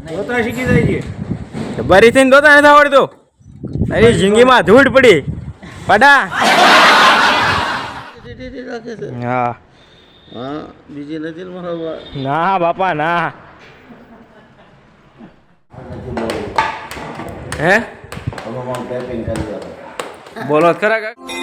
દોતા શીખી જાય છે બરી થઈને દોતા નથી આવડતું તારી જિંદગીમાં ધૂળ પડી પડા હા હા બીજી નથી ને મારા ના બાપા ના હે પેકિંગ કરી બોલો ખરા કાકા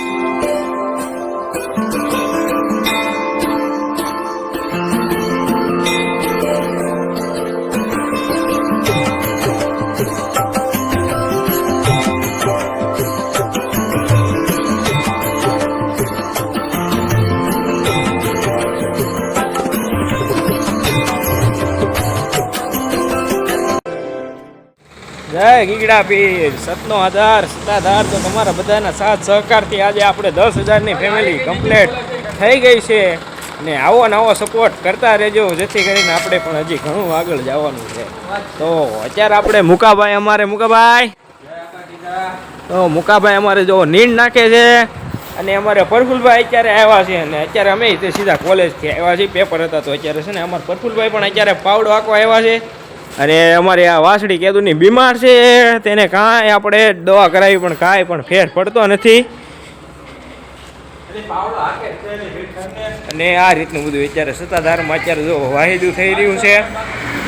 જય ગીગડા પીર સતનો આધાર સત્તાધાર તો તમારા બધાના સાથ સહકારથી આજે આપણે 10,000ની ફેમિલી કમ્પ્લીટ થઈ ગઈ છે ને આવો નવો સપોર્ટ કરતા રહેજો જેથી કરીને આપણે પણ હજી ઘણું આગળ જવાનું છે તો અત્યારે આપણે મુકાભાઈ તો મુકાભાઈ અમારે જો નીંદ નાખે છે અને અમારે પ્રફુલભાઈ અત્યારે આવ્યા છે અને અત્યારે અમે તે સીધા કોલેજથી આવ્યા છીએ પેપર હતા તો અત્યારે છે ને અમારા પ્રફુલભાઈ પણ અત્યારે પાવડો આંકવા આવ્યા છે અને અમારે આ વાસળી કેદુની બીમાર છે તેને કાંઈ આપણે દવા કરાવી પણ કાંઈ પણ ફેર પડતો નથી અને આ રીતનું બધું અત્યારે સત્તાધારમાં અત્યારે જો વાહિદું થઈ રહ્યું છે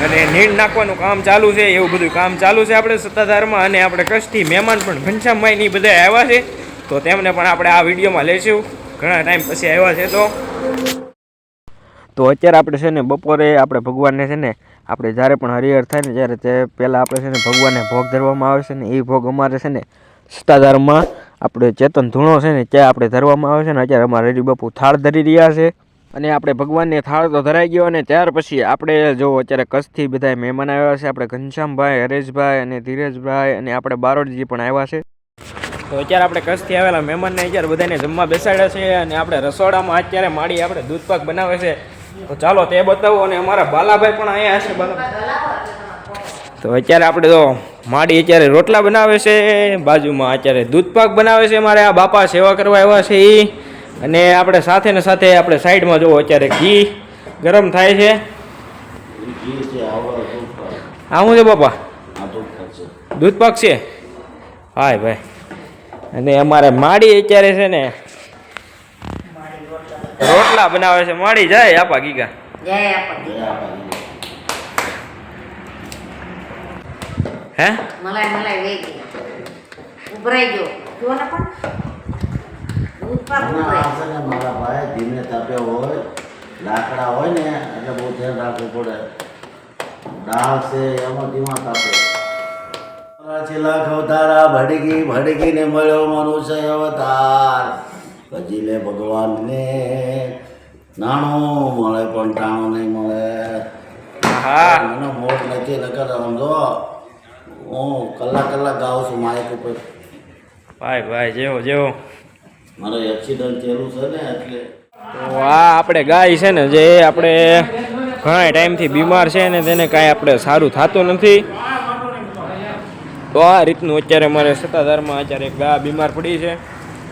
અને નીણ નાખવાનું કામ ચાલુ છે એવું બધું કામ ચાલુ છે આપણે સત્તાધારમાં અને આપણે કચ્છથી મહેમાન પણ ઘનશ્યામભાઈની બધા આવ્યા છે તો તેમને પણ આપણે આ વિડીયોમાં લઈશું ઘણા ટાઈમ પછી આવ્યા છે તો અત્યારે આપણે છે ને બપોરે આપણે ભગવાનને છે ને આપણે જ્યારે પણ હરિહર થાય ને ત્યારે તે પહેલાં આપણે છે ને ભગવાનને ભોગ ધરવામાં આવે છે ને એ ભોગ અમારે છે ને સત્તાધારમાં આપણે ચેતન ધૂણો છે ને ત્યાં આપણે ધરવામાં આવે છે ને અત્યારે અમારા હરિબાપુ થાળ ધરી રહ્યા છે અને આપણે ભગવાનને થાળ તો ધરાઈ ગયો અને ત્યાર પછી આપણે જો અત્યારે કચ્છથી બધા મહેમાન આવ્યા છે આપણે ઘનશ્યામભાઈ હરેશભાઈ અને ધીરજભાઈ અને આપણે બારોટજી પણ આવ્યા છે તો અત્યારે આપણે કચ્છથી આવેલા મહેમાનને અત્યારે બધાને જમવા બેસાડ્યા છે અને આપણે રસોડામાં અત્યારે માડી આપણે દૂધપાક બનાવે છે તો ચાલો તે બતાવો અને અમારા બાલાભાઈ પણ અહીંયા છે તો અત્યારે આપણે તો માડી અત્યારે રોટલા બનાવે છે બાજુમાં અત્યારે દૂધપાક બનાવે છે અમારે આ બાપા સેવા કરવા આવ્યા છે એ અને આપણે સાથે ને સાથે આપણે સાઈડમાં જુઓ અત્યારે ઘી ગરમ થાય છે આ શું છે બાપા દૂધપાક છે હાય ભાઈ અને અમારે માડી અત્યારે છે ને રોટલા બનાવે છે માડી જાય આપા ગીગા હે મલાઈ વેગી ઉભરાઈ ગયો જો ને પણ દૂધપાક ઉભરાઈ મારા ભાઈ ધીમે તાપે હોય લાકડા હોય ને એટલે બહુ ધ્યાન રાખવું પડે દાળ છે એમાં ધીમા તાપે લાખ અવતારા ભડકી ને મળ્યો મનુષ્ય અવતાર પછી લે ભગવાનને નાણું મળે પણ ટાણું નહીં મળે મને મોટ નથી નકર સમજો હું કલાક ગાઉં છું માઇક ઉપર ભાઈ જેવો મારો એક્સિડન્ટ થયેલું છે ને એટલે તો આ આપણે ગાય છે ને જે આપણે ઘણા ટાઈમથી બીમાર છે ને તેને કાંઈ આપણે સારું થતું નથી તો આ રીતનું અત્યારે અમારે સત્તાધારમાં અત્યારે ગા બીમાર પડી છે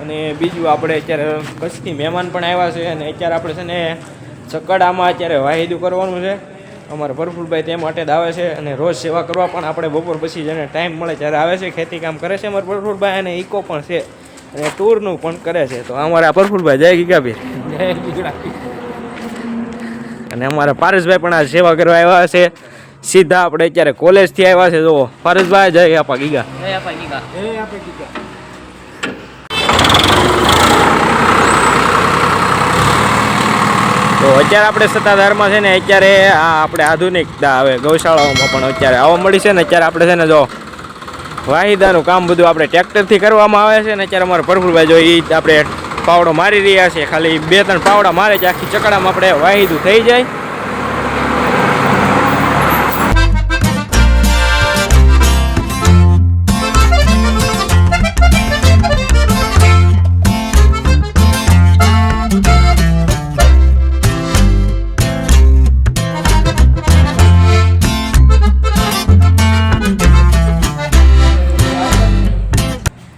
અને બીજું આપણે અત્યારે કચ્છથી મહેમાન પણ આવ્યા છે અને અત્યારે આપણે છે ને ચકડામાં અત્યારે વાહિદું કરવાનું છે અમારે પ્રફુલભાઈ તે માટે જ આવે છે અને રોજ સેવા કરવા પણ આપણે બપોર પછી જેને ટાઈમ મળે ત્યારે આવે છે ખેતી કામ કરે છે અમારે પ્રફુલભાઈ અને ઇકો પણ છે અને ટૂરનું પણ કરે છે તો અમારા પ્રફુલભાઈ જય ગીગાભીર જય ગીગડા અને અમારા પારસભાઈ પણ આ સેવા કરવા આવ્યા છે સીધા આપણે અત્યારે કોલેજથી આવ્યા છે જો પારસભાઈ જય આપા ગીગા તો અત્યારે આપણે સત્તાધારમાં છે ને અત્યારે આ આપણે આધુનિકતા હવે ગૌશાળાઓમાં પણ અત્યારે આવવા મળી છે ને અત્યારે આપણે છે ને જો વાહિદાનું કામ બધું આપણે ટ્રેક્ટરથી કરવામાં આવે છે ને અત્યારે અમારે પ્રફુલભાઈ જો એ આપણે પાવડો મારી રહ્યા છે ખાલી 2-3 પાવડા મારે છે આખી ચકડામાં આપણે વાહિદું થઈ જાય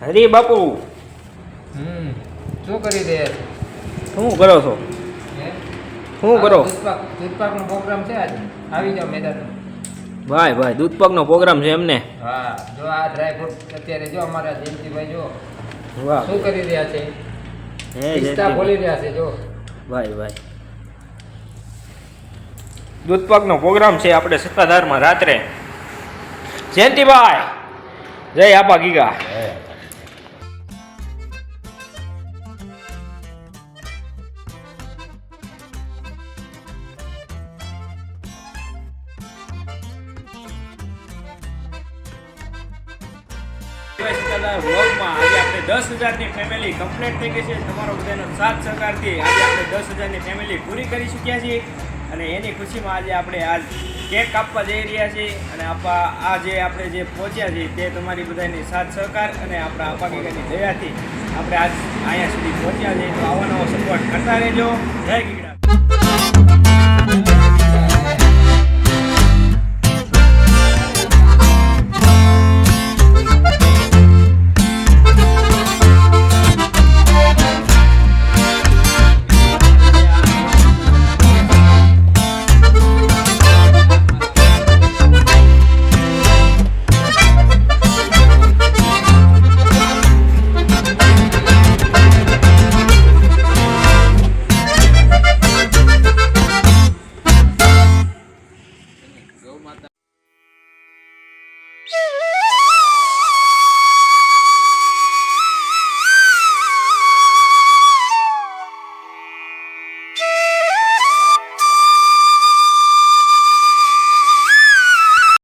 હરી બાપુ શું કરી દે શું કરો છો શું કરો દૂધપાકનો પ્રોગ્રામ છે આજે આવી જાઓ મેદાનમાં ભાઈ ભાઈ દૂધપાકનો પ્રોગ્રામ છે એમને. હા જો આ ડ્રાયફ્રૂટ અત્યારે જો અમારા જયંતિભાઈ જો વાહ શું કરી રહ્યા છે હે પિસ્તા બોલી રહ્યા છે જો ભાઈ ભાઈ દૂધપાકનો પ્રોગ્રામ છે આપણે સત્તાધારમાં રાત્રે. જયંતિભાઈ જય આપા ગીગા. વ્લોગમાં આજે આપણે 10,000ની ફેમિલી કમ્પ્લીટ થઈ ગઈ છે. તમારો બધાનો સાથ સહકારથી આજે આપણે 10,000ની ફેમિલી પૂરી કરી ચૂક્યા છીએ અને એની ખુશીમાં આજે આપણે આજ કેક કાપવા જઈ રહ્યા છીએ અને આ જે આપણે જે પહોંચ્યા છીએ તે તમારી બધાની સાથ સહકાર અને આપણા આપા ગીગાની દયાથી આપણે આજ અહીંયા સુધી પહોંચ્યા છીએ. તો આવો નવો સપોર્ટ કરતા રહેજો. જય ગીગડા.